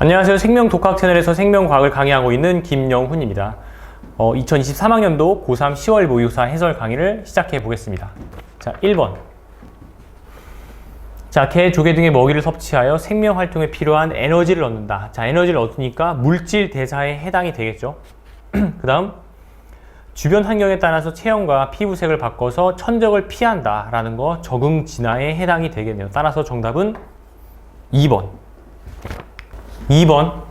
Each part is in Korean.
안녕하세요. 생명독학 채널에서 생명과학을 강의하고 있는 김영훈입니다. 2023학년도 고3 10월 모의고사 해설 강의를 시작해 보겠습니다. 자, 1번. 자, 개, 조개 등의 먹이를 섭취하여 생명활동에 필요한 에너지를 얻는다. 자, 에너지를 얻으니까 물질 대사에 해당이 되겠죠. 그 다음, 주변 환경에 따라서 체형과 피부색을 바꿔서 천적을 피한다 라는 거 적응 진화에 해당이 되겠네요. 따라서 정답은 2번. 2번.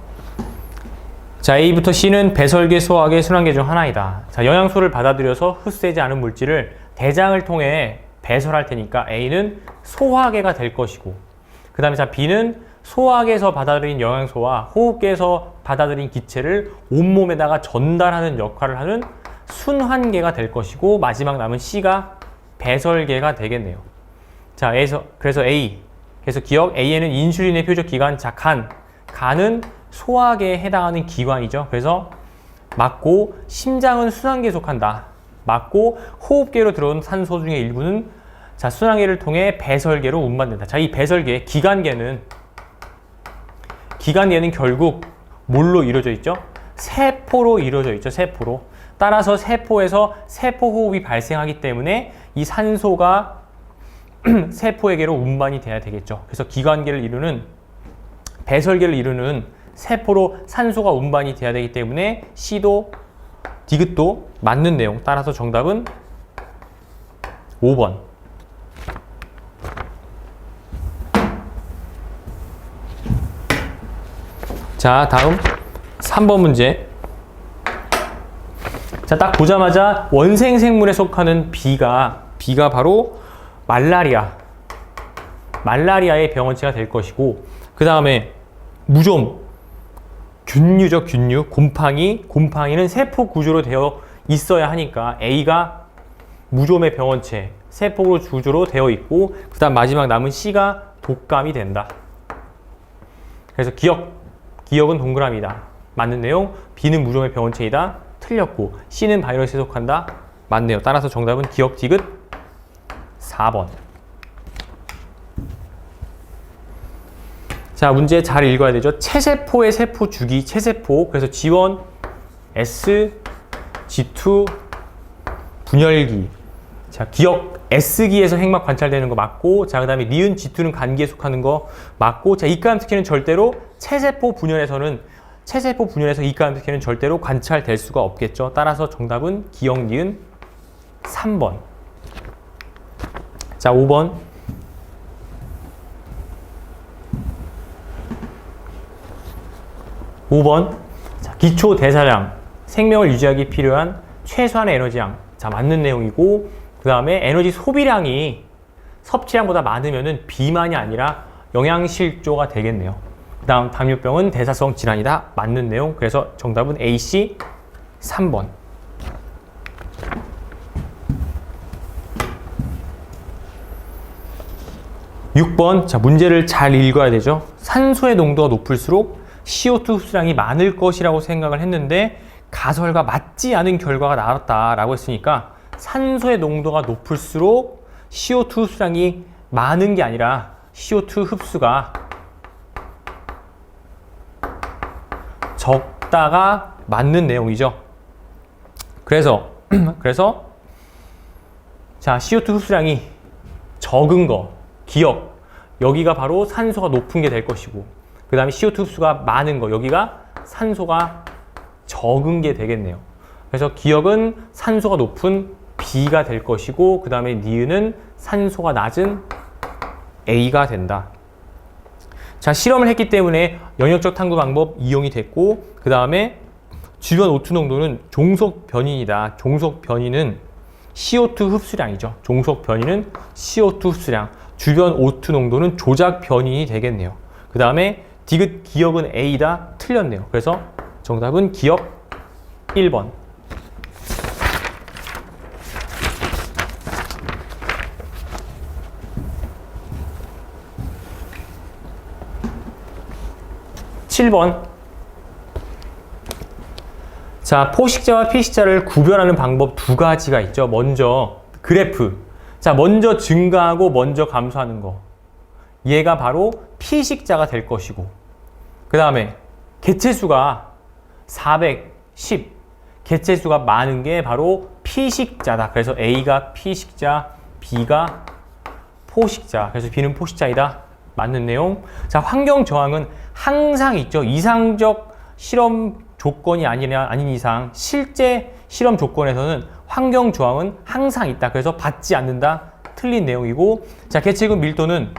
자, A부터 C는 배설계, 소화계, 순환계 중 하나이다. 자, 영양소를 받아들여서 흡수되지 않은 물질을 대장을 통해 배설할 테니까 A는 소화계가 될 것이고, 그 다음에 자, B는 소화계에서 받아들인 영양소와 호흡계에서 받아들인 기체를 온몸에다가 전달하는 역할을 하는 순환계가 될 것이고, 마지막 남은 C가 배설계가 되겠네요. 자, 그래서 A. 그래서 기억, A에는 인슐린의 표적 기관, 자, 간은 소화계에 해당하는 기관이죠. 그래서 맞고, 심장은 순환계에 속한다. 맞고, 호흡계로 들어온 산소 중의 일부는 자, 순환계를 통해 배설계로 운반된다. 자, 이 배설계, 기관계는 결국 뭘로 이루어져 있죠? 세포로 이루어져 있죠. 세포로. 따라서 세포에서 세포호흡이 발생하기 때문에 이 산소가 세포에게로 운반이 돼야 되겠죠. 그래서 기관계를 이루는, 배설계를 이루는 세포로 산소가 운반이 돼야 되기 때문에 C도 디귿도 맞는 내용. 따라서 정답은 5번. 자, 다음 3번 문제. 자, 딱 보자마자 원생 생물에 속하는 B가 바로 말라리아의 병원체가 될 것이고, 그 다음에 무좀, 균류죠. 균류. 곰팡이는 세포 구조로 되어 있어야 하니까 A가 무좀의 병원체, 세포 구조로 되어 있고, 그 다음 마지막 남은 C가 독감이 된다. 그래서 기억은 동그라미다. 맞는 내용. B는 무좀의 병원체이다. 틀렸고, C는 바이러스에 속한다. 맞네요. 따라서 정답은 기억 디귿 4번. 자, 문제 잘 읽어야 되죠. 체세포의 세포 주기, 체세포. 그래서 G1, S, G2, 분열기. 자, 기억 S기에서 핵막 관찰되는 거 맞고, 자, 그 다음에 니은 G2는 간기에 속하는 거 맞고, 자, 이가암 특혜는 절대로 체세포 분열에서 이가암 특혜는 절대로 관찰될 수가 없겠죠. 따라서 정답은 기억 니은 3번. 자, 5번. 자, 기초 대사량, 생명을 유지하기 필요한 최소한의 에너지량. 자, 맞는 내용이고, 그 다음에 에너지 소비량이 섭취량보다 많으면은 비만이 아니라 영양실조가 되겠네요. 그 다음 당뇨병은 대사성 질환이다. 맞는 내용. 그래서 정답은 AC 3번. 6번. 자, 문제를 잘 읽어야 되죠. 산소의 농도가 높을수록 CO2 흡수량이 많을 것이라고 생각을 했는데 가설과 맞지 않은 결과가 나왔다라고 했으니까 산소의 농도가 높을수록 CO2 흡수량이 많은 게 아니라 CO2 흡수가 적다가 맞는 내용이죠. 그래서 자, CO2 흡수량이 적은 거, 기억, 여기가 바로 산소가 높은 게 될 것이고, 그 다음에 CO2 흡수가 많은 거, 여기가 산소가 적은 게 되겠네요. 그래서 기억은 산소가 높은 B가 될 것이고, 그 다음에 니은은 산소가 낮은 A가 된다. 자, 실험을 했기 때문에 영역적 탐구 방법 이용이 됐고, 그 다음에 주변 O2 농도는 종속 변인이다. 종속 변인은 CO2 흡수량이죠. 종속 변인은 CO2 흡수량. 주변 O2 농도는 조작 변인이 되겠네요. 그 다음에 디귿 기억은 A다. 틀렸네요. 그래서 정답은 기억 1번. 7번. 자, 포식자와 피식자를 구별하는 방법 두 가지가 있죠. 먼저 그래프. 자, 먼저 증가하고 먼저 감소하는 거. 얘가 바로 피식자가 될 것이고, 그 다음에 개체수가 410. 개체수가 많은 게 바로 피식자다. 그래서 A가 피식자, B가 포식자. 그래서 B는 포식자이다. 맞는 내용. 자, 환경 저항은 항상 있죠. 이상적 실험 조건이 아닌 이상 실제 실험 조건에서는 환경 저항은 항상 있다. 그래서 받지 않는다. 틀린 내용이고, 자, 개체군 밀도는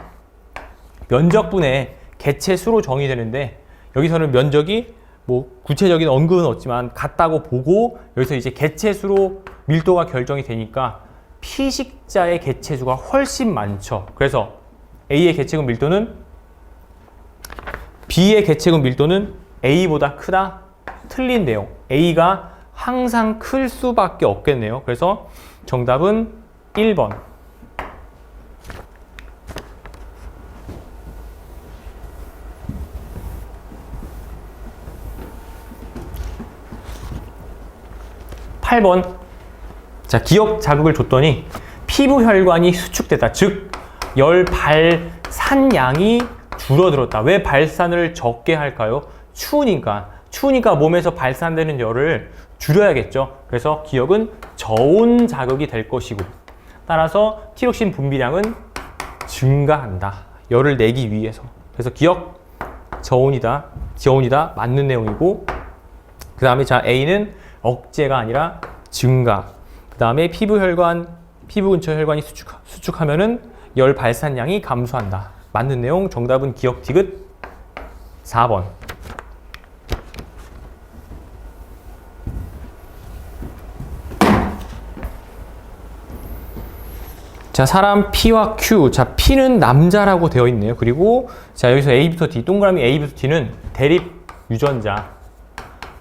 면적분의 개체수로 정의되는데, 여기서는 면적이 뭐 구체적인 언급은 없지만 같다고 보고, 여기서 이제 개체수로 밀도가 결정이 되니까 피식자의 개체수가 훨씬 많죠. 그래서 A의 개체군 밀도는 B의 개체군 밀도는 A보다 크다? 틀린 내용. A가 항상 클 수밖에 없겠네요. 그래서 정답은 1번. (8번) 자, 기억 자극을 줬더니 피부 혈관이 수축됐다. 즉, 열 발산량이 줄어들었다. 왜 발산을 적게 할까요? 추우니까 몸에서 발산되는 열을 줄여야겠죠. 그래서 기억은 저온 자극이 될 것이고, 따라서 티록신 분비량은 증가한다. 열을 내기 위해서. 그래서 기억 저온이다. 맞는 내용이고, 그 다음에 자, A는 억제가 아니라 증가. 그 다음에 피부 근처 혈관이 수축하면은 열 발산량이 감소한다. 맞는 내용. 정답은 기억 디귿 4번. 자, 사람 P와 Q. 자, P는 남자라고 되어 있네요. 그리고 자, 여기서 A부터 D, 동그라미 A부터 D는 대립 유전자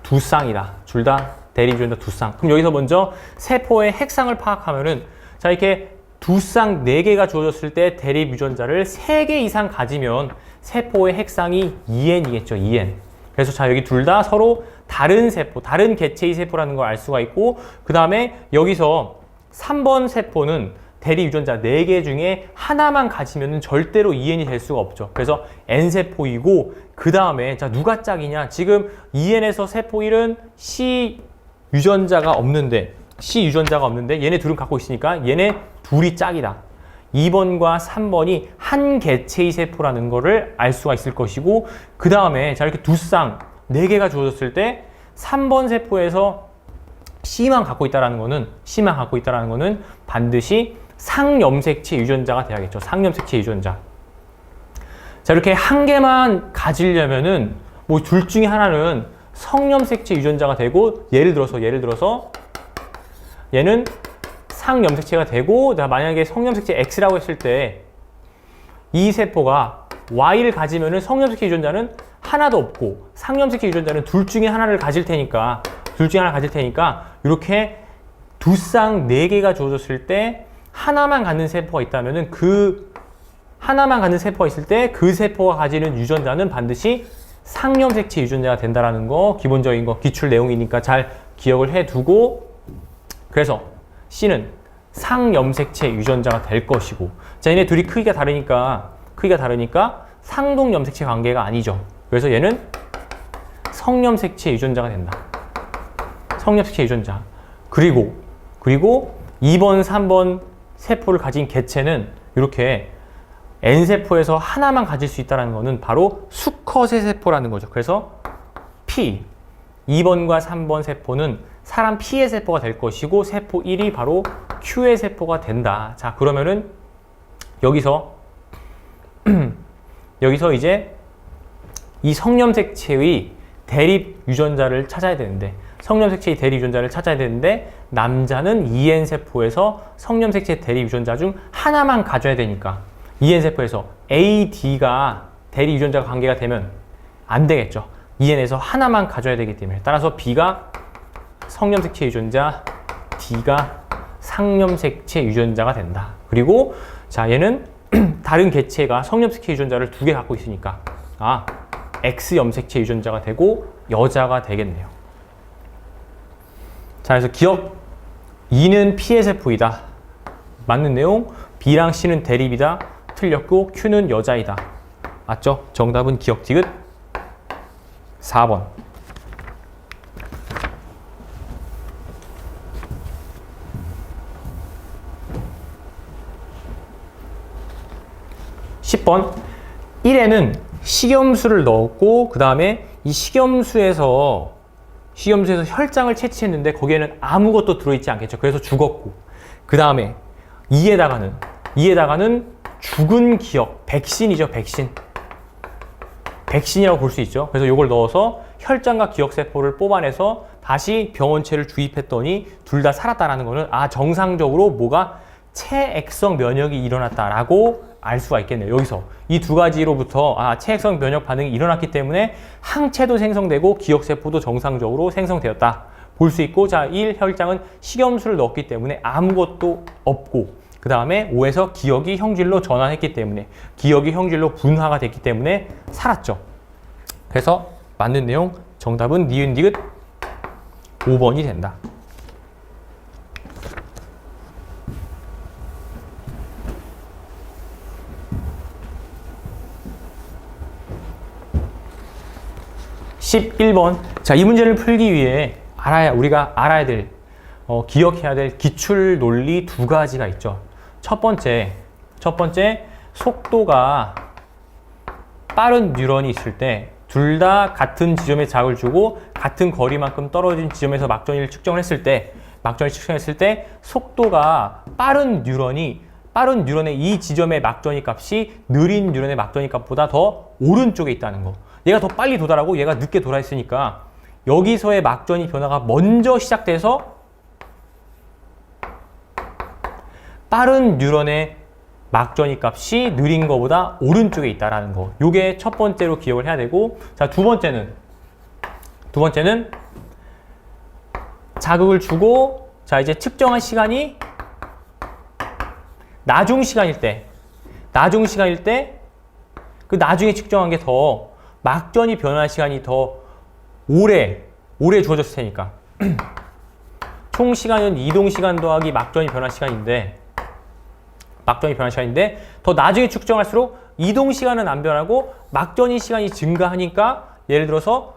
두 쌍이다. 둘 다 대립 유전자 두 쌍. 그럼 여기서 먼저 세포의 핵상을 파악하면은, 자, 이렇게 두 쌍 4개가 주어졌을 때 대립 유전자를 3개 이상 가지면 세포의 핵상이 2N이겠죠. 2N. 그래서 자, 여기 둘 다 서로 다른 세포, 다른 개체의 세포라는 걸 알 수가 있고, 그 다음에 여기서 3번 세포는 대립 유전자 4개 중에 하나만 가지면 절대로 2N이 될 수가 없죠. 그래서 N세포이고, 그 다음에 자, 누가 짝이냐? 지금 2N에서 세포 1은 C 유전자가 없는데 얘네 둘은 갖고 있으니까 얘네 둘이 짝이다. 2번과 3번이 한 개체의 세포라는 거를 알 수가 있을 것이고, 그 다음에 자, 이렇게 두 쌍 4개가 주어졌을 때 3번 세포에서 C만 갖고 있다는 거는 반드시 상염색체 유전자가 돼야겠죠. 상염색체 유전자. 자, 이렇게 한 개만 가지려면은 뭐 둘 중에 하나는 성염색체 유전자가 되고, 예를 들어서 얘는 상염색체가 되고, 내가 만약에 성염색체 X라고 했을 때 이 세포가 Y를 가지면은 성염색체 유전자는 하나도 없고, 상염색체 유전자는 둘 중에 하나를 가질 테니까 이렇게 두 쌍 4개가 주어졌을 때 하나만 갖는 세포가 있다면은 하나만 갖는 세포가 있을 때 그 세포가 가지는 유전자는 반드시 상염색체 유전자가 된다라는 거, 기본적인 거, 기출 내용이니까 잘 기억을 해두고, 그래서 C는 상염색체 유전자가 될 것이고, 자, 얘네 둘이 크기가 다르니까 상동염색체 관계가 아니죠. 그래서 얘는 성염색체 유전자가 된다. 성염색체 유전자. 그리고 2번, 3번 세포를 가진 개체는 이렇게 N세포에서 하나만 가질 수 있다는 것은 바로 수컷의 세포라는 거죠. 그래서 P, 2번과 3번 세포는 사람 P의 세포가 될 것이고, 세포 1이 바로 Q의 세포가 된다. 자, 그러면은 여기서 이제 이 성염색체의 대립 유전자를 찾아야 되는데, 남자는 EN세포에서 성염색체 대립 유전자 중 하나만 가져야 되니까 EN세포에서 A, D가 대립 유전자가 관계가 되면 안 되겠죠. EN에서 하나만 가져야 되기 때문에, 따라서 B가 성염색체 유전자, D가 상염색체 유전자가 된다. 그리고 자, 얘는 다른 개체가 성염색체 유전자를 2개 갖고 있으니까 X염색체 유전자가 되고 여자가 되겠네요. 자, 그래서 기억, E는 P의 세포이다. 맞는 내용. B랑 C는 대립이다. 틀렸고, Q는 여자이다. 맞죠? 정답은 기억 디귿 4번. 10번. 1에는 식염수를 넣었고 그 다음에 이 식염수에서 혈장을 채취했는데 거기에는 아무것도 들어있지 않겠죠. 그래서 죽었고 그 다음에 2에다가는 죽은 기억, 백신이죠. 백신이라고 볼 수 있죠. 그래서 이걸 넣어서 혈장과 기억세포를 뽑아내서 다시 병원체를 주입했더니 둘 다 살았다라는 거는 정상적으로 뭐가 체액성 면역이 일어났다라고 알 수가 있겠네요. 여기서 이 두 가지로부터 체액성 면역 반응이 일어났기 때문에 항체도 생성되고 기억세포도 정상적으로 생성되었다 볼 수 있고, 자, 1 혈장은 식염수를 넣었기 때문에 아무것도 없고, 그 다음에 5에서 기억이 형질로 전환했기 때문에 기억이 형질로 분화가 됐기 때문에 살았죠. 그래서 맞는 내용 정답은 니은 디귿 5번이 된다. (11번) 자, 이 문제를 풀기 위해 우리가 알아야 될, 기억해야 될 기출 논리 두 가지가 있죠. 첫 번째, 속도가 빠른 뉴런이 있을 때 둘 다 같은 지점에 자극을 주고 같은 거리만큼 떨어진 지점에서 막전이를 측정을 했을 때, 속도가 빠른 뉴런의 이 지점의 막전이 값이 느린 뉴런의 막전이 값보다 더 오른쪽에 있다는 거. 얘가 더 빨리 도달하고 얘가 늦게 도달했으니까 여기서의 막전이 변화가 먼저 시작돼서 빠른 뉴런의 막전이 값이 느린 거보다 오른쪽에 있다라는 거. 요게 첫 번째로 기억을 해야 되고, 자, 두 번째는 자극을 주고, 자, 이제 측정한 시간이 나중 시간일 때 그 나중에 측정한 게 더 막전이 변화한 시간이 더 오래 주어졌을 테니까 총 시간은 이동 시간 더하기 막전이 변한 시간인데 더 나중에 측정할수록 이동 시간은 안 변하고 막전이 시간이 증가하니까, 예를 들어서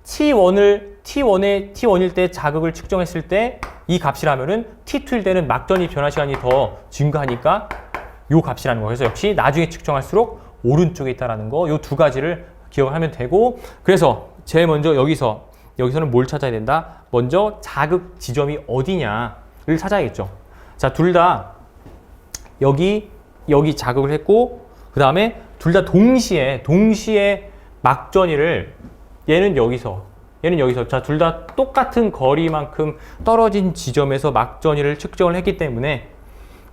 T1일 때 자극을 측정했을 때 이 값이라면은 T2일 때는 막전이 변화 시간이 더 증가하니까 요 값이라는 거. 그래서 역시 나중에 측정할수록 오른쪽에 있다라는 거. 요 두 가지를 기억을 하면 되고, 그래서 제일 먼저 여기서는 뭘 찾아야 된다? 먼저 자극 지점이 어디냐를 찾아야겠죠. 자, 둘 다 여기 자극을 했고, 그 다음에 둘 다 동시에 막전이를, 얘는 여기서, 자, 둘 다 똑같은 거리만큼 떨어진 지점에서 막전이를 측정을 했기 때문에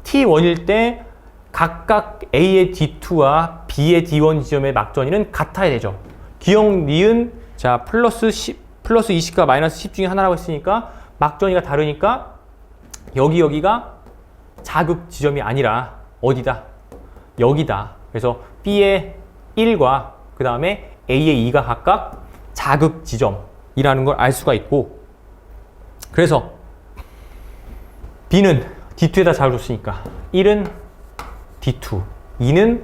T1일 때 각각 A의 D2와 B의 D1 지점의 막전이는 같아야 되죠. 기억 니은, 자, 플러스 20과 마이너스 10 중에 하나라고 했으니까 막전이가 다르니까 여기가 자극 지점이 아니라 어디다? 여기다. 그래서 B의 1과 그 다음에 A의 2가 각각 자극 지점이라는 걸 알 수가 있고, 그래서 B는 D2에다 자극을 줬으니까 1은 D2, 2는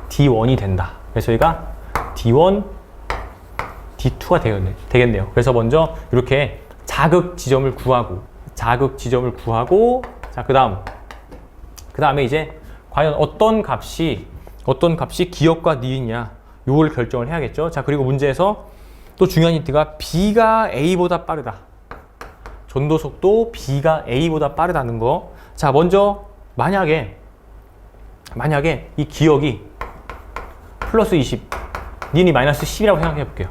D1이 된다. 그래서 여기가 D1, D2가 되겠네요. 그래서 먼저 이렇게 자극 지점을 구하고, 자, 그 다음에 이제 과연 어떤 값이 기억과 니은이냐, 요걸 결정을 해야겠죠. 자, 그리고 문제에서 또 중요한 힌트가 B가 A보다 빠르다. 전도 속도 B가 A보다 빠르다는 거. 자, 먼저 만약에 이 기억이 플러스 20, 니은이 마이너스 10이라고 생각해 볼게요.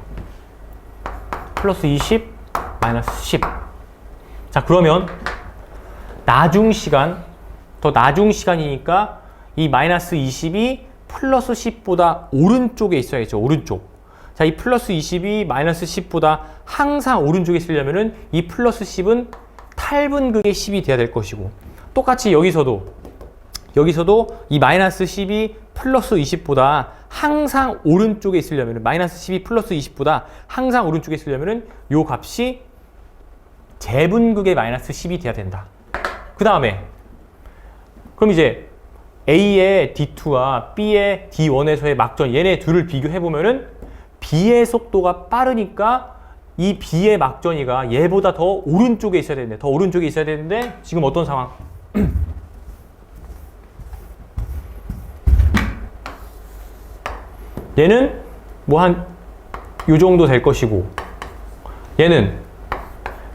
플러스 20, 마이너스 10. 자, 그러면 더 나중 시간이니까 이 마이너스 20이 플러스 10보다 오른쪽에 있어야겠죠. 오른쪽. 자, 이 플러스 20이 마이너스 10보다 항상 오른쪽에 있으려면은 이 플러스 10은 탈분극의 10이 돼야 될 것이고, 똑같이 여기서도 이 마이너스 10이 플러스 20보다 항상 오른쪽에 있으려면은, 마이너스 10이 플러스 20보다 항상 오른쪽에 있으려면은 요 값이 재분극의 마이너스 10이 돼야 된다. 그 다음에 그럼 이제 A의 D2와 B의 D1에서의 막전, 얘네 둘을 비교해 보면은 B의 속도가 빠르니까 이 B의 막전이가 얘보다 더 오른쪽에 있어야 되는데, 더 오른쪽에 있어야 되는데 지금 어떤 상황? 얘는 뭐 한 요 정도 될 것이고 얘는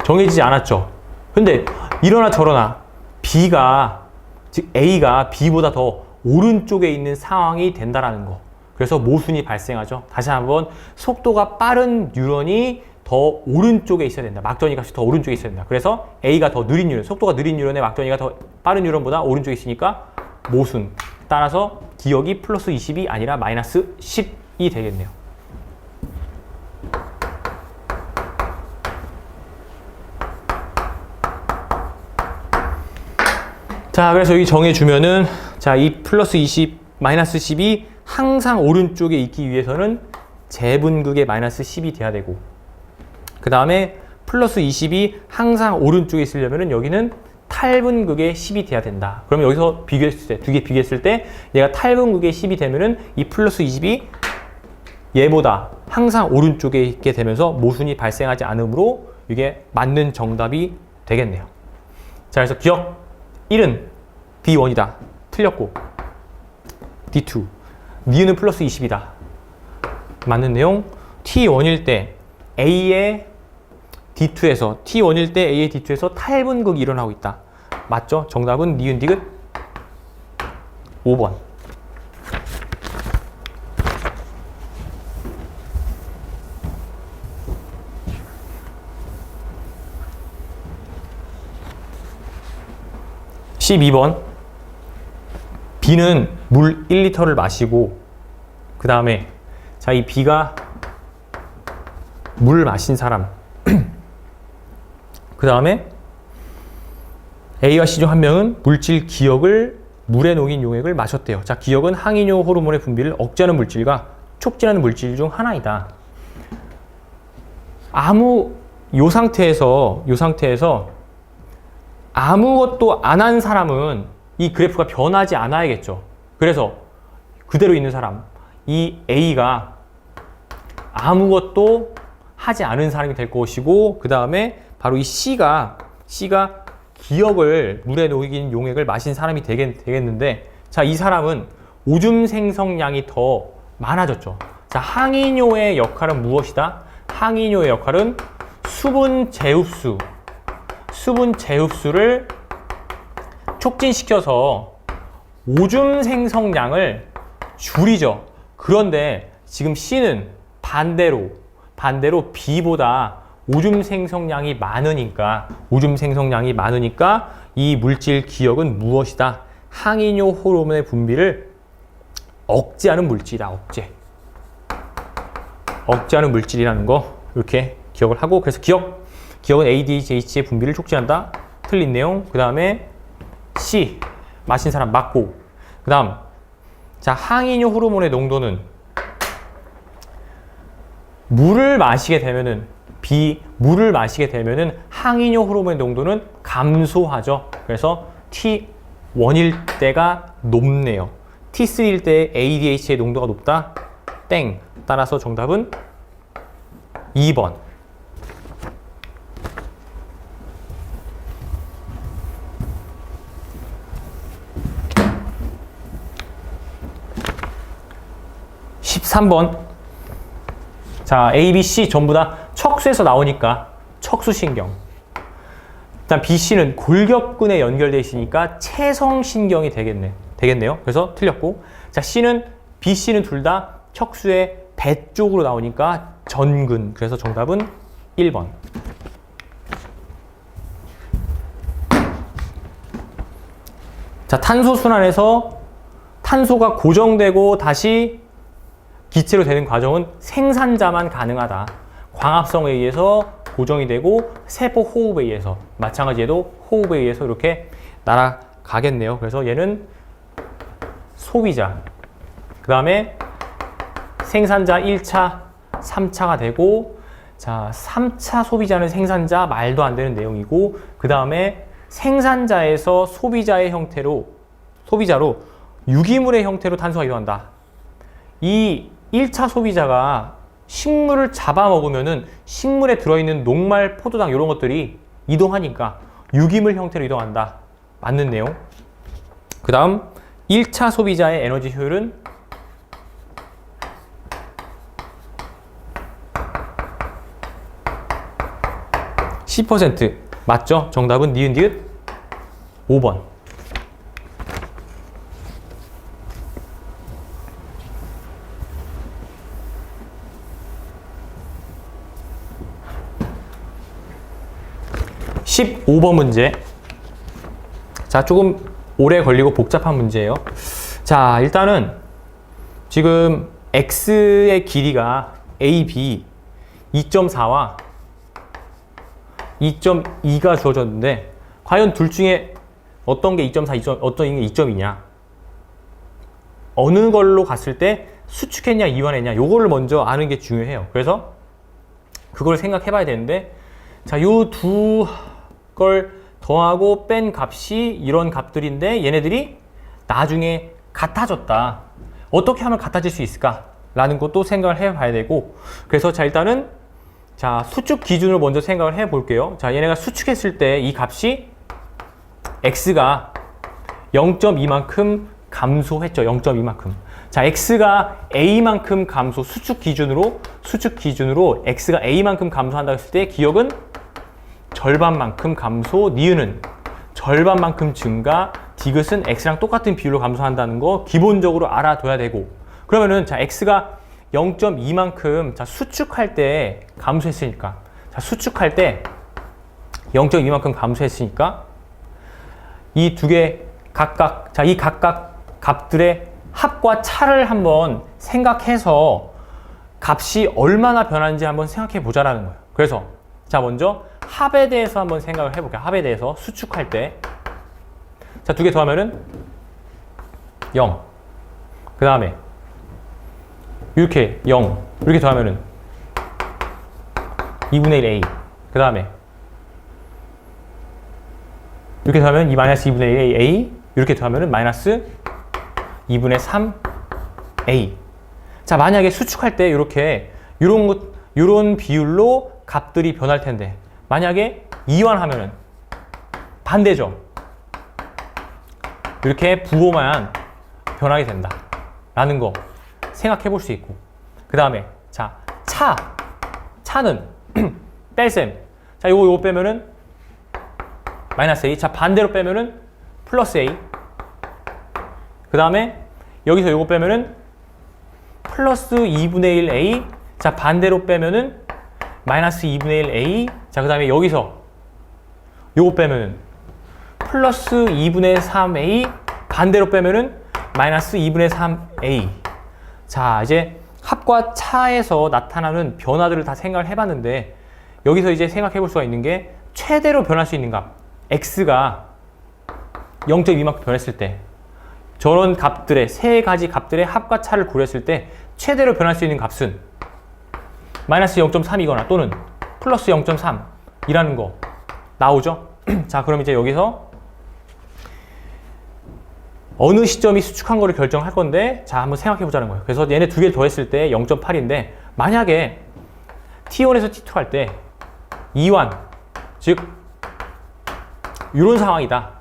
정해지지 않았죠. 근데 이러나 저러나 B가, 즉 A가 B보다 더 오른쪽에 있는 상황이 된다라는 거. 그래서 모순이 발생하죠. 다시 한번 속도가 빠른 뉴런이 더 오른쪽에 있어야 된다. 막전이 값이 더 오른쪽에 있어야 된다. 그래서 A가 더 느린 뉴런, 속도가 느린 뉴런의 막전이가 더 빠른 뉴런보다 오른쪽에 있으니까 모순. 따라서 기억이 플러스 20이 아니라 마이너스 10이 되겠네요. 자, 그래서 여기 정해주면은, 자, 이 플러스 20, 마이너스 10이 항상 오른쪽에 있기 위해서는 재분극의 마이너스 10이 돼야 되고, 그 다음에 플러스 20이 항상 오른쪽에 있으려면은 여기는 탈분극의 10이 돼야 된다. 그러면 여기서 비교했을 때, 두 개 비교했을 때 얘가 탈분극의 10이 되면은 이 플러스 20이 얘보다 항상 오른쪽에 있게 되면서 모순이 발생하지 않으므로 이게 맞는 정답이 되겠네요. 자, 그래서 기억 1은 D1이다. 틀렸고 D2 니은은 플러스 20이다. 맞는 내용. T1일 때 A의 D2에서 T1일 때 A의 D2에서 탈분극이 일어나고 있다. 맞죠? 정답은 니은 디귿 5번. (12번) B는 물 1리터를 마시고 그 다음에 자, 이 B가 물 마신 사람 그 다음에 A와 C 중 한 명은 물질 기억을 물에 녹인 용액을 마셨대요. 자, 기억은 항이뇨 호르몬의 분비를 억제하는 물질과 촉진하는 물질 중 하나이다. 요 상태에서 아무것도 안 한 사람은 이 그래프가 변하지 않아야겠죠. 그래서 그대로 있는 사람, 이 A가 아무것도 하지 않은 사람이 될 것이고, 그 다음에 바로 이 C가 기억을 물에 녹인 용액을 마신 사람이 되겠는데, 자, 이 사람은 오줌 생성량이 더 많아졌죠. 자, 항이뇨의 역할은 무엇이다? 항이뇨의 역할은 수분 재흡수를 촉진시켜서 오줌 생성량을 줄이죠. 그런데 지금 C는 반대로 B보다 오줌 생성량이 많으니까 이 물질 기억은 무엇이다? 항이뇨 호르몬의 분비를 억제하는 물질이다. 억제하는 물질이라는 거 이렇게 기억을 하고, 그래서 기억은 ADH의 분비를 촉진한다. 틀린 내용. 그 다음에 C 마신 사람 맞고, 그 다음 자, 항이뇨 호르몬의 농도는 물을 마시게 되면은 항이뇨 호르몬의 농도는 감소하죠. 그래서 T1일 때가 높네요. T3일 때 ADH의 농도가 높다. 땡. 따라서 정답은 2번. (13번) 자, A, B, C 전부 다 척수에서 나오니까 척수신경. 일단 B, C는 골격근에 연결되어 있으니까 채성신경이 되겠네요. 그래서 틀렸고, 자, B, C는 둘 다 척수의 배 쪽으로 나오니까 전근. 그래서 정답은 1번. 자, 탄소순환에서 탄소가 고정되고 다시 기체로 되는 과정은 생산자만 가능하다. 광합성에 의해서 고정이 되고 세포 호흡에 의해서, 마찬가지로 호흡에 의해서 이렇게 날아가겠네요. 그래서 얘는 소비자, 그 다음에 생산자 1차, 3차가 되고, 자, 3차 소비자는 생산자, 말도 안 되는 내용이고, 그 다음에 생산자에서 소비자로 유기물의 형태로 탄소가 이동한다. 이 1차 소비자가 식물을 잡아먹으면은 식물에 들어있는 녹말, 포도당 이런 것들이 이동하니까 유기물 형태로 이동한다. 맞는 내용. 그 다음 1차 소비자의 에너지 효율은 10% 맞죠? 정답은 니은 5번. (15번) 문제. 자, 조금 오래 걸리고 복잡한 문제예요. 자, 일단은 지금 x의 길이가 a, b 2.4와 2.2가 주어졌는데 과연 둘 중에 어떤 게 2.4, 어떤 게 2.2냐? 어느 걸로 갔을 때 수축했냐, 이완했냐? 요거를 먼저 아는 게 중요해요. 그래서 그걸 생각해 봐야 되는데, 자, 요 두 걸 더하고 뺀 값이 이런 값들인데 얘네들이 나중에 같아졌다. 어떻게 하면 같아질 수 있을까? 라는 것도 생각을 해 봐야 되고, 그래서 자, 일단은 자, 수축 기준으로 먼저 생각을 해 볼게요. 자, 얘네가 수축했을 때 이 값이 x가 0.2만큼 감소했죠. 0.2만큼. 자, x가 a만큼 감소, 수축 기준으로 x가 a만큼 감소한다고 했을 때 기억은 절반만큼 감소, 니은은 절반만큼 증가, 디귿은 x랑 똑같은 비율로 감소한다는 거 기본적으로 알아둬야 되고, 그러면은 자, x가 0.2만큼 자, 수축할 때 감소했으니까, 자, 수축할 때 0.2만큼 감소했으니까 이 두 개 각각, 자, 이 각각 값들의 합과 차를 한번 생각해서 값이 얼마나 변하는지 한번 생각해 보자라는 거예요. 그래서 자, 먼저 합에 대해서 한번 생각을 해볼게요. 합에 대해서 수축할 때, 자, 두 개 더하면은 0. 그 다음에 이렇게 0. 이렇게 더하면은 2분의 1 a. 그 다음에 이렇게 더하면 이 마이너스 2분의 1 a. 이렇게 더하면은 마이너스 2분의 3 a. 자, 만약에 수축할 때 이렇게 요런 비율로 값들이 변할 텐데, 만약에 이완하면은 반대죠. 이렇게 부호만 변하게 된다 라는 거 생각해 볼 수 있고, 그 다음에 자, 차는 뺄셈. 자, 요거 빼면은 마이너스 a. 자, 반대로 빼면은 플러스 a. 그 다음에 여기서 요거 빼면은 플러스 2분의 1 a. 자, 반대로 빼면은 마이너스 2분의 1 a. 자, 그 다음에 여기서 요거 빼면은 플러스 2분의 3 a. 반대로 빼면은 마이너스 2분의 3 a. 자, 이제 합과 차에서 나타나는 변화들을 다 생각을 해봤는데, 여기서 이제 생각해 볼 수가 있는 게 최대로 변할 수 있는 값, x가 0.2만큼 변했을 때, 저런 값들의 세 가지 값들의 합과 차를 고려했을 때 최대로 변할 수 있는 값은 마이너스 0.3이거나 또는 플러스 0.3 이라는 거 나오죠? 자, 그럼 이제 여기서 어느 시점이 수축한 거를 결정할 건데, 자, 한번 생각해 보자는 거예요. 그래서 얘네 두 개를 더했을 때 0.8인데, 만약에 T1에서 T2 할 때 이완, 즉 이런 상황이다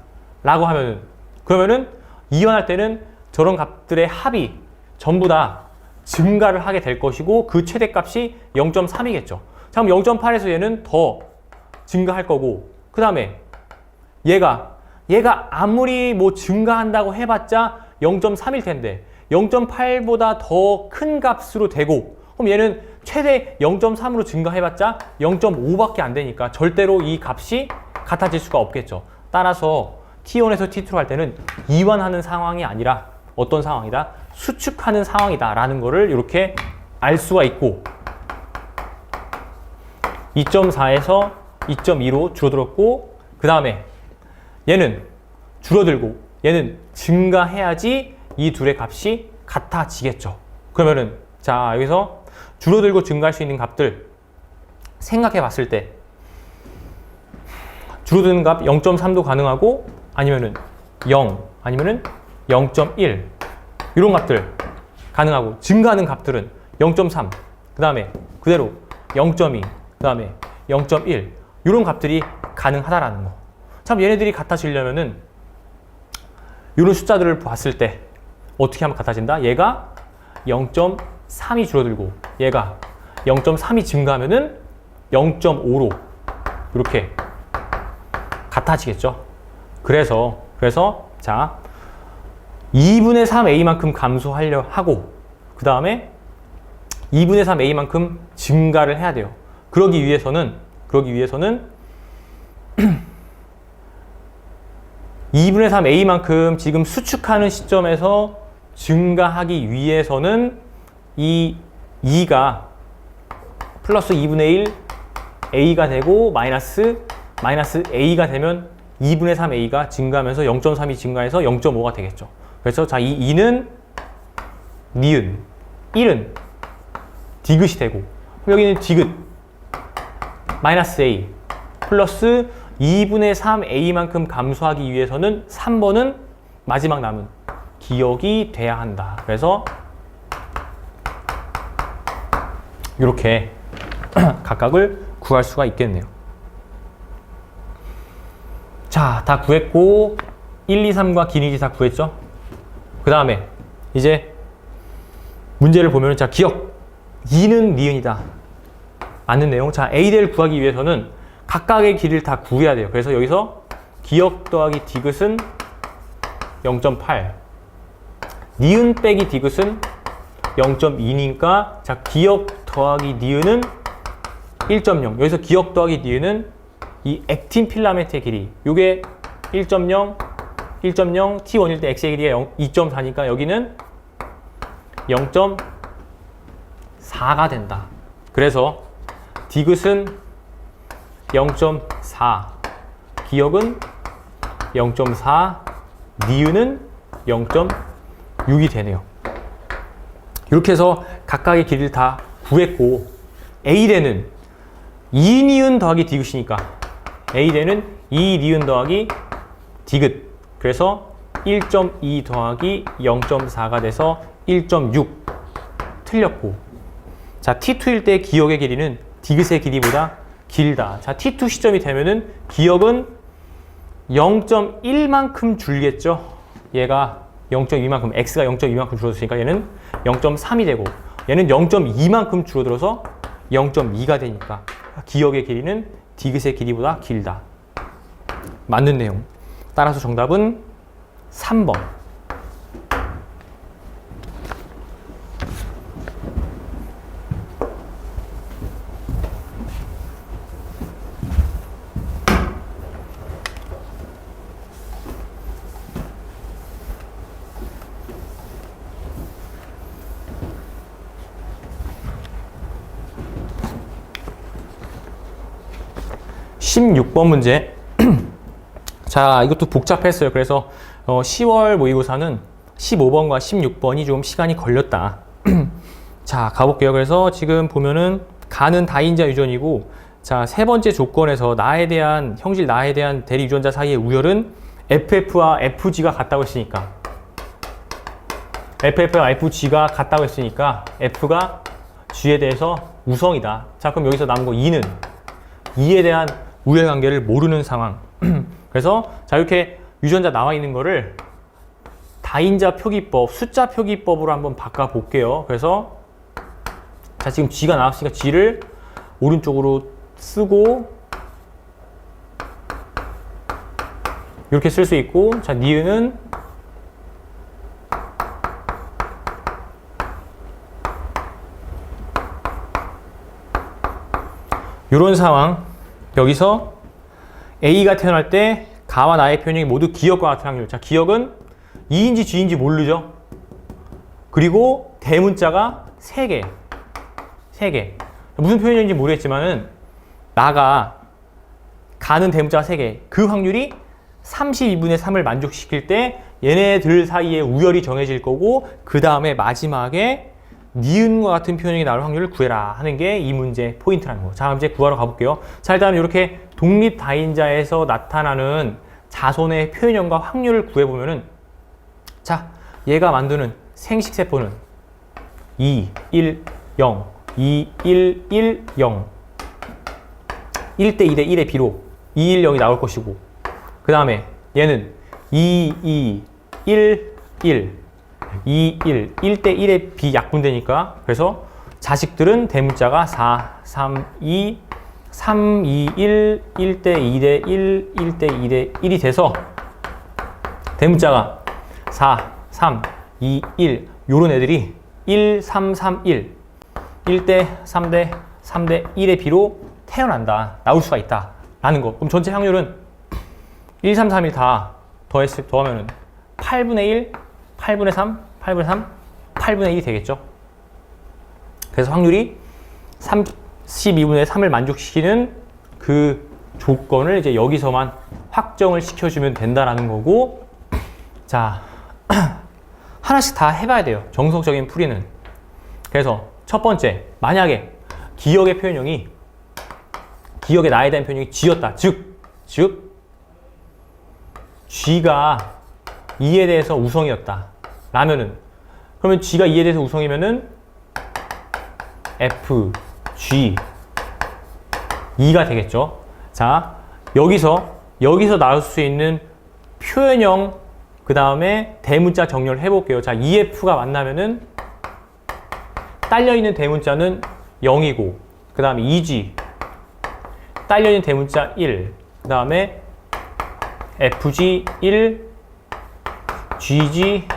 라고 하면은, 그러면은 이완할 때는 저런 값들의 합이 전부 다 증가를 하게 될 것이고, 그 최대값이 0.3이겠죠. 자, 그럼 0.8에서 얘는 더 증가할 거고, 그 다음에 얘가 아무리 뭐 증가한다고 해봤자 0.3일 텐데 0.8보다 더 큰 값으로 되고, 그럼 얘는 최대 0.3으로 증가해봤자 0.5밖에 안 되니까 절대로 이 값이 같아질 수가 없겠죠. 따라서 T1에서 T2로 할 때는 이완하는 상황이 아니라 어떤 상황이다? 수축하는 상황이다 라는 거를 이렇게 알 수가 있고, 2.4에서 2.2로 줄어들었고, 그 다음에 얘는 줄어들고 얘는 증가해야지 이 둘의 값이 같아지겠죠. 그러면은 자, 여기서 줄어들고 증가할 수 있는 값들 생각해 봤을 때 줄어드는 값 0.3도 가능하고, 아니면은 0, 아니면은 0.1 이런 값들 가능하고, 증가하는 값들은 0.3, 그 다음에 그대로 0.2, 그 다음에 0.1 이런 값들이 가능하다라는 거. 참 얘네들이 같아지려면은 이런 숫자들을 봤을 때 어떻게 하면 같아진다? 얘가 0.3이 줄어들고 얘가 0.3이 증가하면은 0.5로 이렇게 같아지겠죠. 그래서 자 2분의 3a만큼 감소하려 하고 그 다음에 2분의 3a만큼 증가를 해야 돼요. 그러기 위해서는 2분의 3a만큼 지금 수축하는 시점에서 증가하기 위해서는 이 2가 플러스 2분의 1 a가 되고 마이너스 a가 되면 2분의 3a가 증가하면서 0.3이 증가해서 0.5가 되겠죠. 그래서 자, 이 2는 니은, 1은 디귿이 되고 여기는 디귿 마이너스 a 플러스 2분의 3a만큼 감소하기 위해서는 3번은 마지막 남은 기억이 돼야 한다. 그래서 이렇게 각각을 구할 수가 있겠네요. 자, 다 구했고 1, 2, 3과 기니지 다 구했죠? 그 다음에 이제 문제를 보면 자, 기억 2는 니은이다. 맞는 내용. 자, a대를 구하기 위해서는 각각의 길이를 다 구해야 돼요. 그래서 여기서 기억 더하기 디귿은 0.8 니은 빼기 디귿은 0.2니까 자, 기억 더하기 니은은 1.0 여기서 기억 더하기 니은은 이 액틴 필라멘트의 길이 요게 1.0 T1일 때 X의 길이가 2.4니까 여기는 0.4가 된다. 그래서 디귿은 0.4 기억은 0.4 니은은 0.6이 되네요. 이렇게 해서 각각의 길이를 다 구했고 A대는 2니은 더하기 디귿이니까 A대는 2니은 더하기 디귿 그래서 1.2 더하기 0.4가 돼서 1.6 틀렸고 자 T2일 때 기억의 길이는 디귿의 길이보다 길다. 자 T2 시점이 되면은 기억은 0.1만큼 줄겠죠. 얘가 0.2만큼 X가 0.2만큼 줄어들으니까 얘는 0.3이 되고 얘는 0.2만큼 줄어들어서 0.2가 되니까 기억의 길이는 디귿의 길이보다 길다. 맞는 내용. 따라서 정답은 3번. 16번 문제. 자, 이것도 복잡했어요. 그래서 10월 모의고사는 15번과 16번이 좀 시간이 걸렸다. 자, 가볼게요. 그래서 지금 보면은 가는 다인자 유전이고, 자, 세 번째 조건에서 형질 나에 대한 대리 유전자 사이의 우열은 FF와 FG가 같다고 했으니까 FF와 FG가 같다고 했으니까 F가 G에 대해서 우성이다. 자, 그럼 여기서 남은 거 2는 2에 대한 우열 관계를 모르는 상황. 그래서 자, 이렇게 유전자 나와 있는 거를 다인자 표기법, 숫자 표기법으로 한번 바꿔 볼게요. 그래서 자, 지금 G가 나왔으니까 G를 오른쪽으로 쓰고 이렇게 쓸 수 있고, 자, 니은은 이런 상황. 여기서 A가 태어날 때 가와 나의 표현이 모두 기억과 같은 확률. 자, 기억은 2인지 G인지 모르죠. 그리고 대문자가 3개. 무슨 표현인지 모르겠지만은 나가 가는 대문자가 3개. 그 확률이 32분의 3을 만족시킬 때 얘네들 사이에 우열이 정해질 거고, 그 다음에 마지막에 니은과 같은 표현이 나올 확률을 구해라 하는 게 이 문제 포인트라는 거. 자, 이제 구하러 가볼게요. 자, 일단 이렇게 독립 다인자에서 나타나는 자손의 표현형과 확률을 구해보면은, 자, 얘가 만드는 생식세포는 2, 1, 0, 2, 1, 1, 0. 1대 2대 1의 B로 2, 1, 0이 나올 것이고, 그 다음에 얘는 2, 2, 1, 1, 2, 1, 1대 1의 B 약분되니까, 그래서 자식들은 대문자가 4, 3, 2, 3, 2, 1, 1대 2대 1, 1대 2대 1이 돼서 대문자가 4, 3, 2, 1 요런 애들이 1, 3, 3, 1 1대 3대 3대 1의 B로 태어난다. 나올 수가 있다. 라는 거. 그럼 전체 확률은 1, 3, 3, 1 다 더하면은 8분의 1, 8분의 3, 8분의 3, 8분의 1이 되겠죠. 그래서 확률이 32분의 3을 만족시키는 그 조건을 이제 여기서만 확정을 시켜주면 된다라는 거고, 자, 하나씩 다 해봐야 돼요. 정석적인 풀이는. 그래서 첫 번째, 만약에 기억의 표현형이, 기억의 나에 대한 표현형이 G였다. 즉 G가 2에 대해서 우성이었다. 라면은, 그러면 G가 2에 대해서 우성이면은 F, G, 2가 되겠죠. 자, 여기서 나올 수 있는 표현형, 그 다음에 대문자 정렬을 해볼게요. 자, EF가 만나면은 딸려있는 대문자는 0이고, 그 다음에 2G, 딸려있는 대문자 1, 그 다음에 FG 1, GG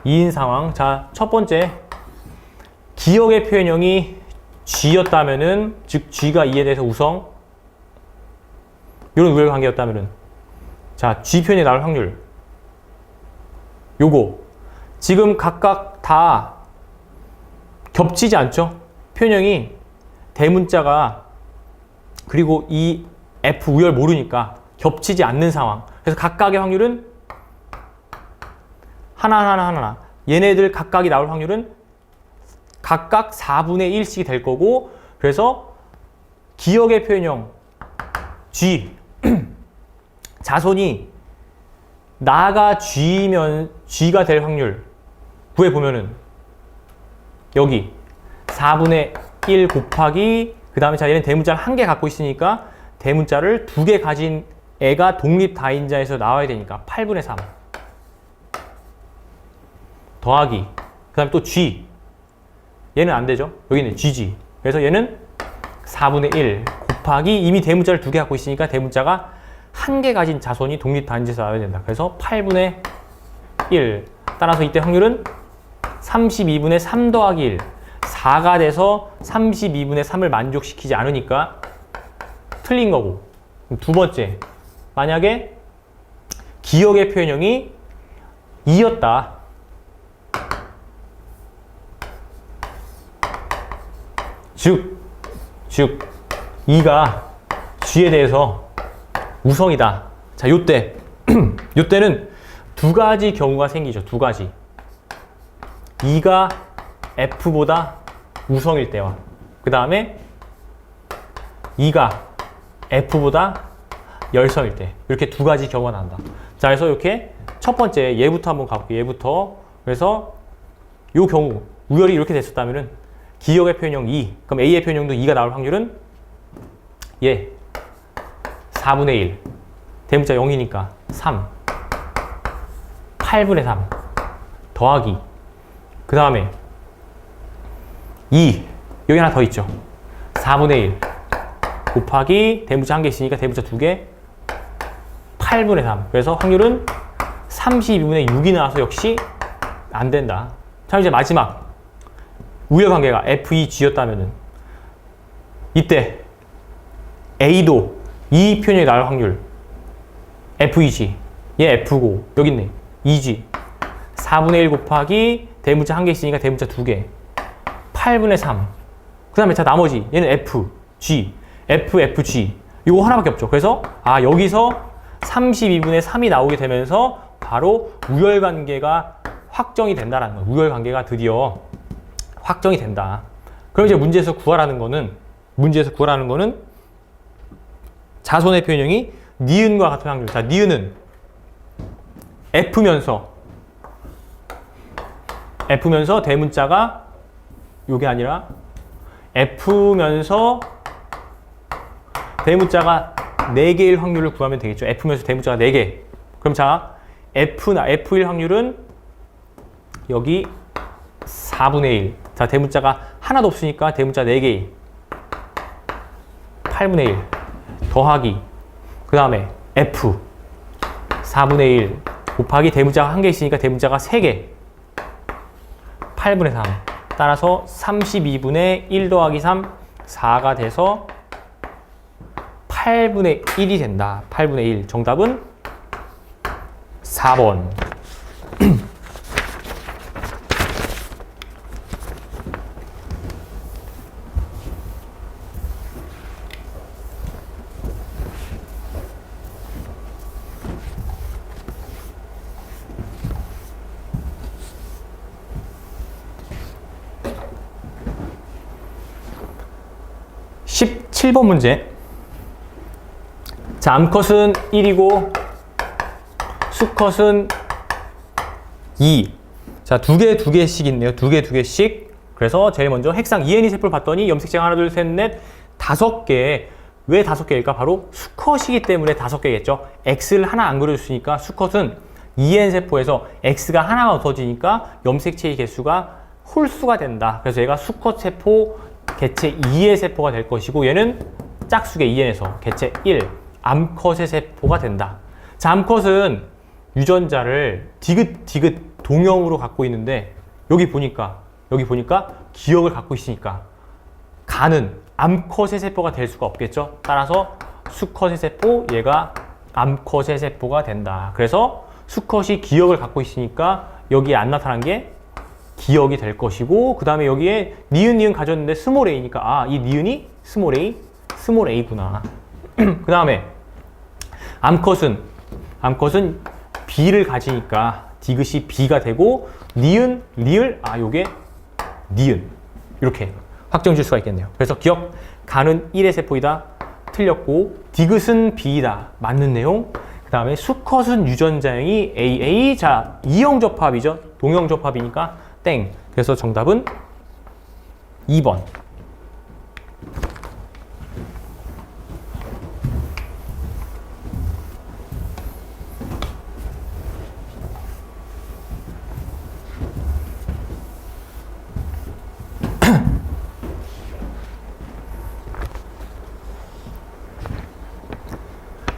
2인 상황. 자, 첫 번째, 기억의 표현형이 G였다면은, 즉 G가 2에 대해서 우성, 이런 우열 관계였다면은, 자, G 표현이 나올 확률, 요거 지금 각각 다 겹치지 않죠? 표현형이 대문자가, 그리고 이 F 우열 모르니까 겹치지 않는 상황. 그래서 각각의 확률은 하나. 얘네들 각각이 나올 확률은 각각 4분의 1씩이 될 거고, 그래서 기억의 표현형 G 자손이 나가 G면 G가 될 확률 구해보면은 여기 4분의 1 곱하기, 그 다음에 자, 얘는 대문자를 1개 갖고 있으니까 대문자를 2개 가진 애가 독립 다인자에서 나와야 되니까 8분의 3 더하기, 그 다음에 또 G, 얘는 안 되죠. 여기는 GG. 그래서 얘는 4분의 1 곱하기, 이미 대문자를 2개 갖고 있으니까 대문자가 1개 가진 자손이 독립 다인자에서 나와야 된다. 그래서 8분의 1. 따라서 이때 확률은 32분의 3 더하기 1. 4가 돼서 32분의 3을 만족시키지 않으니까 틀린 거고. 두 번째, 만약에 기억의 표현형이 2였다. 즉 2가 G에 대해서 우성이다. 자, 요때는 두 가지 경우가 생기죠. 두 가지. 2가 F보다 우성일 때와, 그 다음에 2가 F보다 열성일 때, 이렇게 두 가지 경우가 난다. 자, 그래서 이렇게 첫 번째 얘부터 한번 가볼게요. 얘부터. 그래서 요 경우 우열이 이렇게 됐었다면은 기억의 표현형 2, 그럼 A의 표현형도 2가 나올 확률은 얘 4분의 1, 대문자 0이니까 3, 8분의 3 더하기, 그 다음에 2, 여기 하나 더 있죠. 4분의 1 곱하기, 대문자 1개 있으니까 대문자 2개, 8분의 3. 그래서 확률은 32분의 6이 나와서 역시 안 된다. 자, 이제 마지막 우열관계가 FEG였다면은 이때 A도 이 표현이 나올 확률 FEG, 얘 F고 여기 있네, EG 4분의 1 곱하기 대문자 1개 있으니까 대문자 2개, 8분의 3. 그 다음에 자, 나머지 얘는 FG, FG 이거 하나밖에 없죠. 그래서 여기서 32분의 3이 나오게 되면서 바로 우열관계가 확정이 된다라는 거예요. 우열관계가 드디어 확정이 된다. 그럼 이제 문제에서 구하라는 거는 자손의 표현형이 니은과 같은 확률. 자, 니은은 F면서 대문자가 요게 아니라 F면서 대문자가 4개일 확률을 구하면 되겠죠. F면서 대문자가 4개. 그럼 자, F일 확률은 여기 4분의 1. 자, 대문자가 하나도 없으니까 대문자 4개일. 8분의 1 더하기 그 다음에 F 4분의 1 곱하기 대문자가 1개 있으니까 대문자가 3개 8분의 3 따라서 32분의 1 더하기 3 4가 돼서 8분의 1이 된다. 8분의 1 정답은 4번. 17번 문제. 자, 암컷은 1이고 수컷은 2. 자, 두 개씩 있네요. 두 개씩. 그래서 제일 먼저 핵상 ENE 세포를 봤더니 염색체가 하나, 둘, 셋, 넷, 5개. 왜 5개일까? 바로 수컷이기 때문에 5개겠죠. X를 하나 안 그려줬으니까 수컷은 EN 세포에서 X가 하나가 없어지니까 염색체의 개수가 홀수가 된다. 그래서 얘가 수컷 세포 개체 2의 세포가 될 것이고 얘는 짝수계 2N에서 개체 1, 암컷의 세포가 된다. 자, 암컷은 유전자를 디귿 동형으로 갖고 있는데 여기 보니까 기억을 갖고 있으니까 가는 암컷의 세포가 될 수가 없겠죠. 따라서 수컷의 세포, 얘가 암컷의 세포가 된다. 그래서 수컷이 기억을 갖고 있으니까 여기에 안 나타난 게 기억이 될 것이고 그 다음에 여기에 니은 가졌는데 스몰 a니까 아, 이 니은이 스몰 a구나. 그 다음에 암컷은 b를 가지니까 디귿이 b가 되고 니은, 리을, 아, 요게 니은. 이렇게 확정 줄 수가 있겠네요. 그래서 기억, 가는 1의 세포이다. 틀렸고 디귿은 b이다. 맞는 내용. 그 다음에 수컷은 유전자형이 AA. 자, 이형 접합이죠. 동형 접합이니까 땡. 그래서 정답은 2번.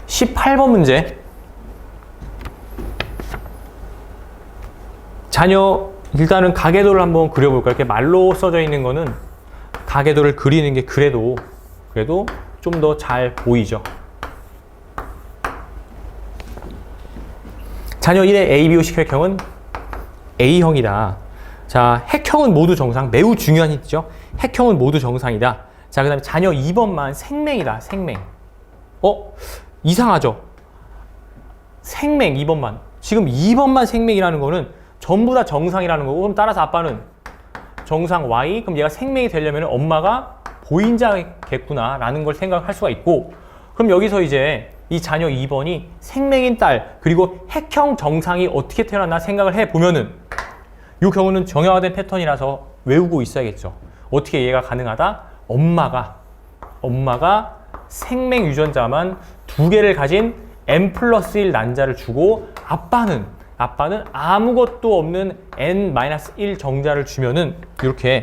(18번) 문제. 자녀 일단은 가계도를 한번 그려볼까요? 이렇게 말로 써져 있는 거는 가계도를 그리는 게 그래도 좀 더 잘 보이죠. 자녀 1의 A, B, O 식 획형은 A형이다. 자, 핵형은 모두 정상. 매우 중요한 힌트죠. 핵형은 모두 정상이다. 자, 그 다음에 자녀 2번만 생맹이다. 생맹. 이상하죠? 생맹 2번만. 지금 2번만 생맹이라는 거는 전부 다 정상이라는 거고, 그럼 따라서 아빠는 정상 Y, 그럼 얘가 생명이 되려면 엄마가 보인자겠구나 라는 걸 생각할 수가 있고, 그럼 여기서 이제 이 자녀 2번이 생명인 딸, 그리고 핵형 정상이 어떻게 태어났나 생각을 해보면은 이 경우는 정형화된 패턴이라서 외우고 있어야겠죠. 어떻게 얘가 가능하다? 엄마가 생명 유전자만 2개를 가진 N+1 난자를 주고 아빠는 아무것도 없는 N-1 정자를 주면은 이렇게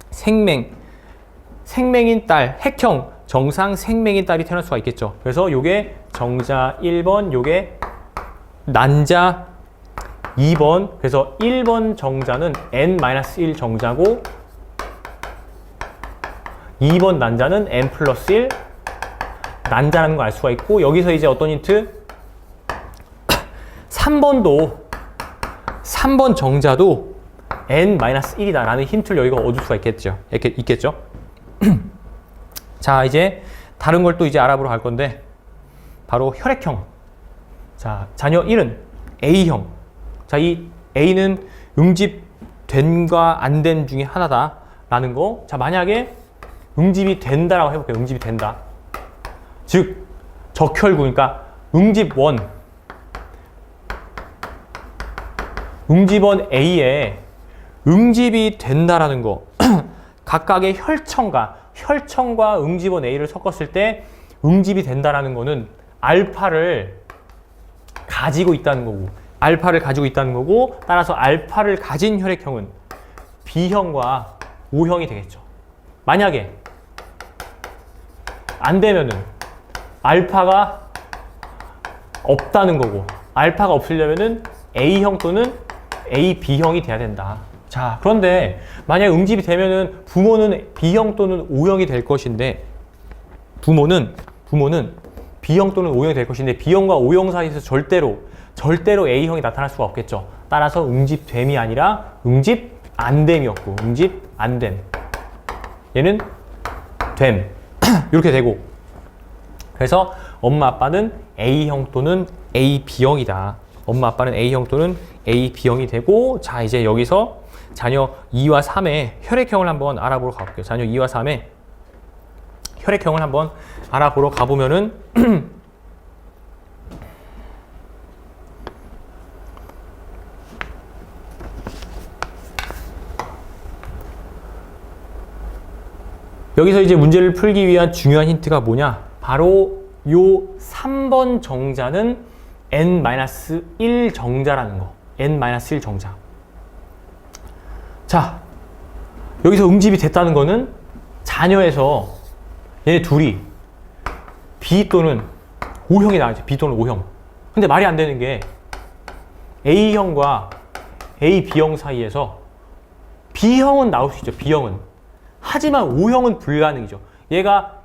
생명인 딸, 핵형 정상 생명인 딸이 태어날 수가 있겠죠. 그래서 요게 정자 1번, 요게 난자 2번. 그래서 1번 정자는 N-1 정자고 2번 난자는 N+1 난자라는 걸 알 수가 있고, 여기서 이제 어떤 힌트? 3번 정자도 N-1이다 라는 힌트를 여기가 얻을 수가 있겠죠. 자, 이제 다른 걸 또 이제 알아보러 갈 건데, 바로 혈액형. 자, 자녀 1은 A형. 자, 이 A는 응집된과 안 된 중에 하나다 라는 거. 자, 만약에 응집이 된다라고 해볼게요. 응집이 된다. 즉, 적혈구, 그러니까 응집원 A에 응집이 된다라는 거. 각각의 혈청과 응집원 A를 섞었을 때 응집이 된다라는 거는 알파를 가지고 있다는 거고, 따라서 알파를 가진 혈액형은 B형과 O형이 되겠죠. 만약에 안 되면은 알파가 없다는 거고, 알파가 없으려면은 A형 또는 AB형이 돼야 된다. 자, 그런데 만약 응집이 되면은 부모는 B형 또는 O형이 될 것인데, 부모는 B형 또는 O형이 될 것인데, B형과 O형 사이에서 절대로 A형이 나타날 수가 없겠죠. 따라서 응집됨이 아니라 응집 안됨이었고, 응집 안됨. 얘는 됨. 이렇게 되고, 그래서 엄마 아빠는 A형 또는 AB형이다. 엄마 아빠는 A형 또는 AB형이 되고, 자, 이제 여기서 자녀 2와 3의 혈액형을 한번 알아보러 가볼게요. 자녀 2와 3의 혈액형을 한번 알아보러 가보면은 여기서 이제 문제를 풀기 위한 중요한 힌트가 뭐냐? 바로 요 3번 정자는 N-1 정자라는 거. N-1 정자. 자, 여기서 응집이 됐다는 거는 자녀에서 얘네 둘이 B 또는 O형이 나와야죠. B 또는 O형. 근데 말이 안 되는 게 A형과 AB형 사이에서 B형은 나올 수 있죠. B형은. 하지만 O형은 불가능이죠. 얘가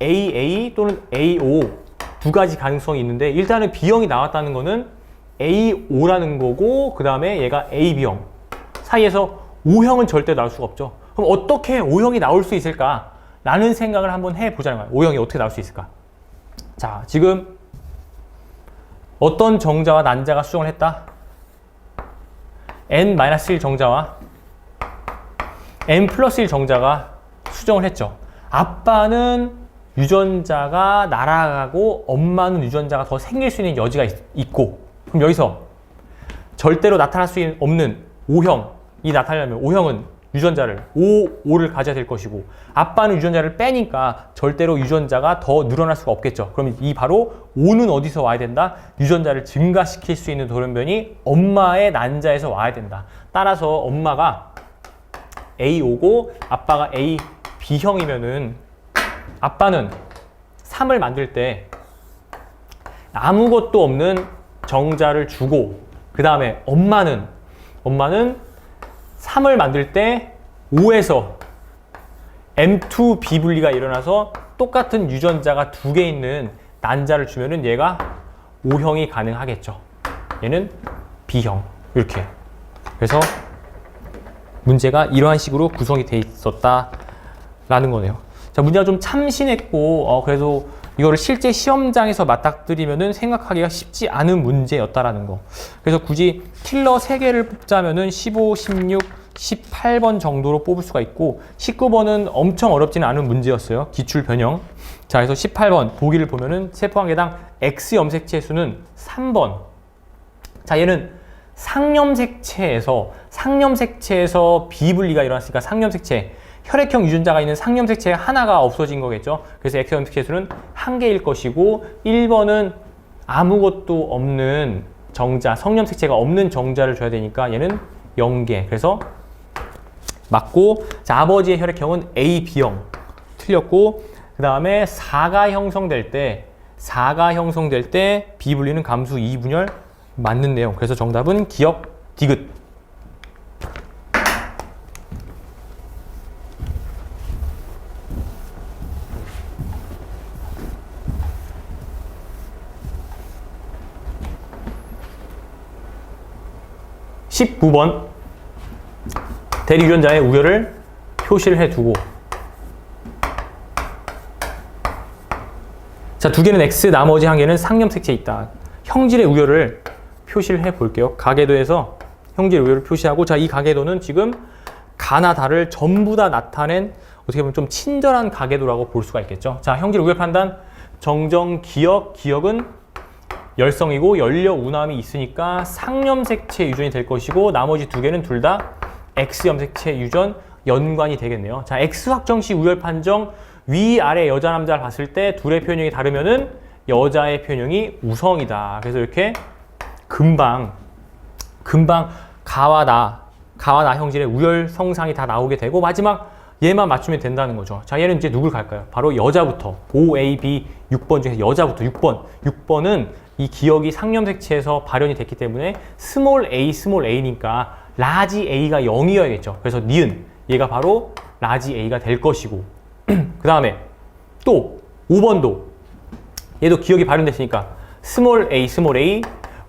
AA 또는 AO 두 가지 가능성이 있는데, 일단은 B형이 나왔다는 거는 AO라는 거고, 그 다음에 얘가 AB형 사이에서 O형은 절대 나올 수가 없죠. 그럼 어떻게 O형이 나올 수 있을까? 라는 생각을 한번 해보자는 거예요. O형이 어떻게 나올 수 있을까? 자, 지금 어떤 정자와 난자가 수정을 했다? N-1 정자와 N+1 정자가 수정을 했죠. 아빠는 유전자가 날아가고 엄마는 유전자가 더 생길 수 있는 여지가 있고, 그럼 여기서 절대로 나타날 수 없는 O형이 나타나려면 O형은 유전자를 O를 가져야 될 것이고, 아빠는 유전자를 빼니까 절대로 유전자가 더 늘어날 수가 없겠죠. 그럼 이 바로 O는 어디서 와야 된다? 유전자를 증가시킬 수 있는 돌연변이 엄마의 난자에서 와야 된다. 따라서 엄마가 AO고 아빠가 AB형이면은 아빠는 3을 만들 때 아무것도 없는 정자를 주고, 그 다음에 엄마는 3을 만들 때 5에서 M2B 분리가 일어나서 똑같은 유전자가 2개 있는 난자를 주면은 얘가 O형이 가능하겠죠. 얘는 B형. 이렇게. 그래서 문제가 이러한 식으로 구성이 돼 있었다라는 거네요. 자, 문제가 좀 참신했고, 그래서 이거를 실제 시험장에서 맞닥뜨리면은 생각하기가 쉽지 않은 문제였다라는 거. 그래서 굳이 킬러 3개를 뽑자면은 15, 16, 18번 정도로 뽑을 수가 있고, 19번은 엄청 어렵지는 않은 문제였어요. 기출 변형. 자, 그래서 18번 보기를 보면은 세포 한 개당 X 염색체 수는 3번. 자, 얘는 상염색체에서 비분리가 일어났으니까 혈액형 유전자가 있는 상염색체 하나가 없어진 거겠죠. 그래서 X 염색체 수는 1개일 것이고, 1번은 아무것도 없는 정자, 성염색체가 없는 정자를 줘야 되니까 얘는 0개. 그래서 맞고, 자, 아버지의 혈액형은 AB형. 틀렸고, 그 다음에 4가 형성될 때 비분리는 감수 2분열 맞는 내용. 그래서 정답은 기억 디귿. (19번) 대리 유전자의 우열을 표시를 해두고, 자, 2개는 X, 나머지 1개는 상염색체에 있다. 형질의 우열을 표시를 해 볼게요. 가계도에서 형질의 우열을 표시하고, 자, 이 가계도는 지금 가나 다를 전부 다 나타낸 어떻게 보면 좀 친절한 가계도라고 볼 수가 있겠죠. 자, 형질 우열 판단, 정정, 기억은 열성이고 연료 운함이 있으니까 상염색체 유전이 될 것이고, 나머지 2개는 둘 다 X 염색체 유전 연관이 되겠네요. 자, X 확정시 우열 판정 위아래 여자 남자를 봤을 때 둘의 표현형이 다르면은 여자의 표현형이 우성이다. 그래서 이렇게 금방 가와 나 형질의 우열 성상이 다 나오게 되고 마지막 얘만 맞추면 된다는 거죠. 자, 얘는 이제 누굴 갈까요? 바로 여자부터 O, A, B 6번 중에서 여자부터 6번은 이 기억이 상념색치에서 발현이 됐기 때문에 스몰 a니까 라지 a가 0이어야겠죠. 그래서 니은 얘가 바로 라지 a가 될 것이고 그 다음에 또 5번도 얘도 기억이 발현됐으니까 스몰 a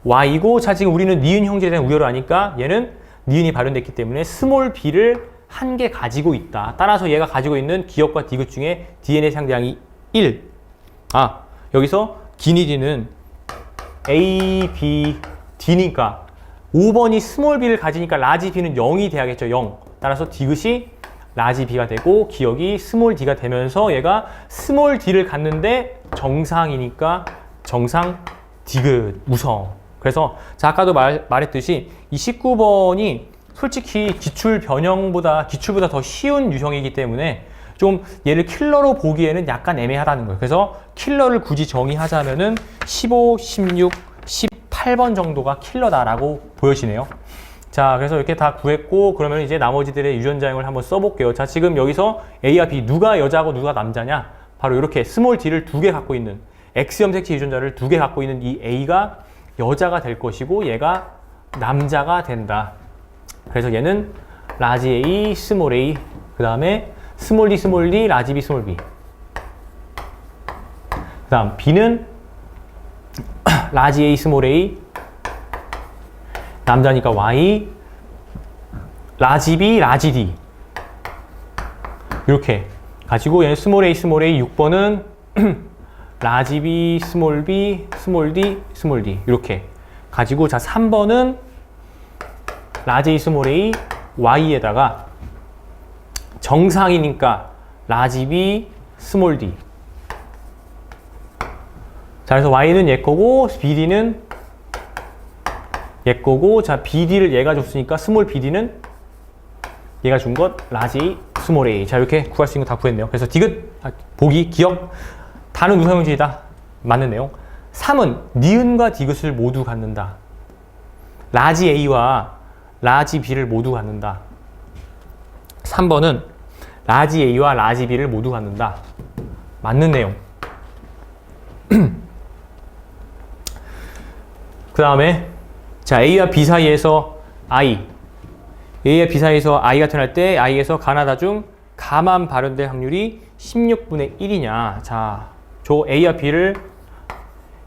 y고 자 지금 우리는 니은 형질에 대한 우열을 아니까 얘는 니은이 발현됐기 때문에 스몰 b를 한 개 가지고 있다. 따라서 얘가 가지고 있는 기억과 디귿 중에 DNA 상대항이 1. 여기서 기니디는 A, B, D니까 5번이 스몰 b를 가지니까 라지 b는 0이 돼야겠죠. 0. 따라서 디귿이 라지 b가 되고 기억이 스몰 d가 되면서 얘가 스몰 d를 갖는데 정상이니까 정상 디귿 우성. 그래서 자 아까도 말했듯이 이 19번이 솔직히 기출보다 더 쉬운 유형이기 때문에 좀 얘를 킬러로 보기에는 약간 애매하다는 거예요. 그래서 킬러를 굳이 정의하자면은 15, 16, 18번 정도가 킬러다라고 보여지네요. 자, 그래서 이렇게 다 구했고 그러면 이제 나머지들의 유전자형을 한번 써볼게요. 자, 지금 여기서 A와 B 누가 여자고 누가 남자냐? 바로 이렇게 스몰 d를 2개 갖고 있는 X염 색채 유전자를 2개 갖고 있는 이 A가 여자가 될 것이고 얘가 남자가 된다. 그래서 얘는 라지 A, 스몰 a, 그 다음에 스몰 D, 라지 B, 스몰 b. 그 다음 B는 라지 A, 스몰 a, 남자니까 Y, 라지 B, 라지 D. 이렇게 가지고 얘는 스몰 a, 6번은 라지 B, 스몰 D, 스몰 D. 이렇게 가지고 자 3번은 라지 A, 스몰 a, Y에다가 정상이니까 라지 B, 스몰 d. 자, 그래서 Y는 얘 거고, BD는 얘 거고, 자, BD를 얘가 줬으니까 스몰 BD는 얘가 준 것, 라지 A, 스몰 a. 자, 이렇게 구할 수 있는 거 다 구했네요. 그래서 디귿, 보기, 기억, 다는 우성형질이다. 맞는 내용. 3은 니은과 디귿을 모두 갖는다. 라지 A와 라지 B를 모두 갖는다. 3번은 라지 A와 라지 B를 모두 갖는다. 맞는 내용. 그 다음에 자 A와 B 사이에서 A와 B 사이에서 I가 태어날 때 I에서 가나다 중 가만 발현될 확률이 16분의 1이냐. 자, 저 A와 B를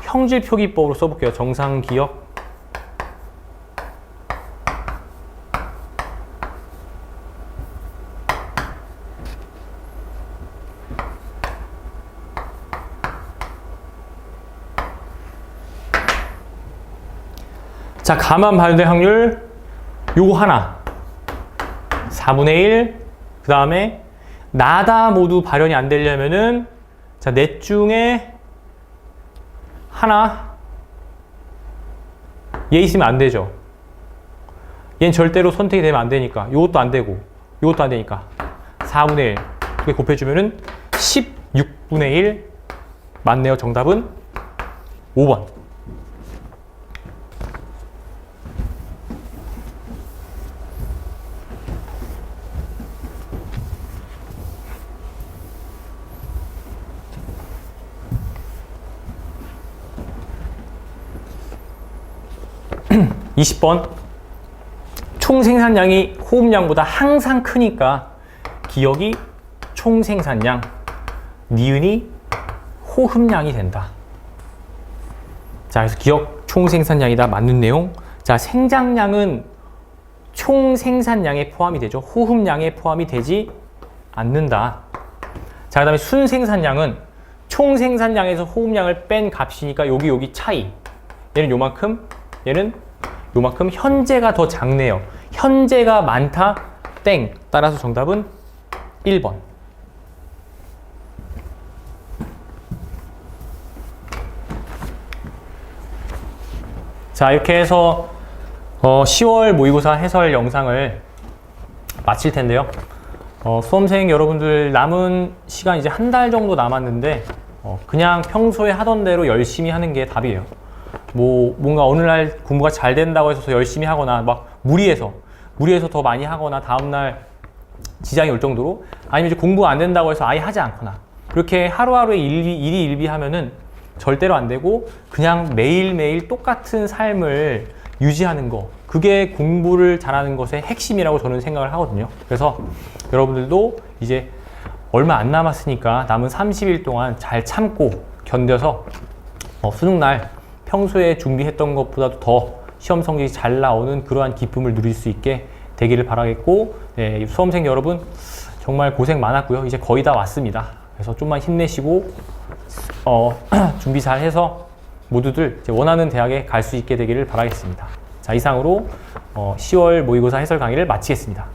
형질 표기법으로 써볼게요. 정상 기억. 자, 가만 발현될 확률 요거 하나 4분의 1. 그 다음에 나다 모두 발현이 안 되려면은 자, 넷 중에 하나 얘 있으면 안 되죠. 얘는 절대로 선택이 되면 안 되니까 요것도 안 되고 요것도 안 되니까 4분의 1 이렇게 곱해주면은 16분의 1 맞네요. 정답은 5번. (20번) 총 생산량이 호흡량보다 항상 크니까 기억이 총 생산량, 니은이 호흡량이 된다. 자, 그래서 기억 총 생산량이다. 맞는 내용. 자, 생장량은 총 생산량에 포함이 되죠. 호흡량에 포함이 되지 않는다. 자, 그 다음에 순생산량은 총 생산량에서 호흡량을 뺀 값이니까 여기 차이. 얘는 요만큼, 얘는 요만큼. 현재가 더 작네요. 현재가 많다, 땡. 따라서 정답은 1번. 자, 이렇게 해서 10월 모의고사 해설 영상을 마칠 텐데요. 수험생 여러분들 남은 시간 이제 한 달 정도 남았는데 그냥 평소에 하던 대로 열심히 하는 게 답이에요. 뭐 뭔가 어느 날 공부가 잘 된다고 해서 더 열심히 하거나 막 무리해서 더 많이 하거나 다음날 지장이 올 정도로, 아니면 이제 공부가 안 된다고 해서 아예 하지 않거나, 그렇게 하루하루의 일이 일비하면은 절대로 안 되고 그냥 매일매일 똑같은 삶을 유지하는 거, 그게 공부를 잘하는 것의 핵심이라고 저는 생각을 하거든요. 그래서 여러분들도 이제 얼마 안 남았으니까 남은 30일 동안 잘 참고 견뎌서 수능날 평소에 준비했던 것보다도 더 시험 성적이 잘 나오는 그러한 기쁨을 누릴 수 있게 되기를 바라겠고, 네, 수험생 여러분 정말 고생 많았고요. 이제 거의 다 왔습니다. 그래서 좀만 힘내시고 준비 잘 해서 모두들 이제 원하는 대학에 갈 수 있게 되기를 바라겠습니다. 자, 이상으로 10월 모의고사 해설 강의를 마치겠습니다.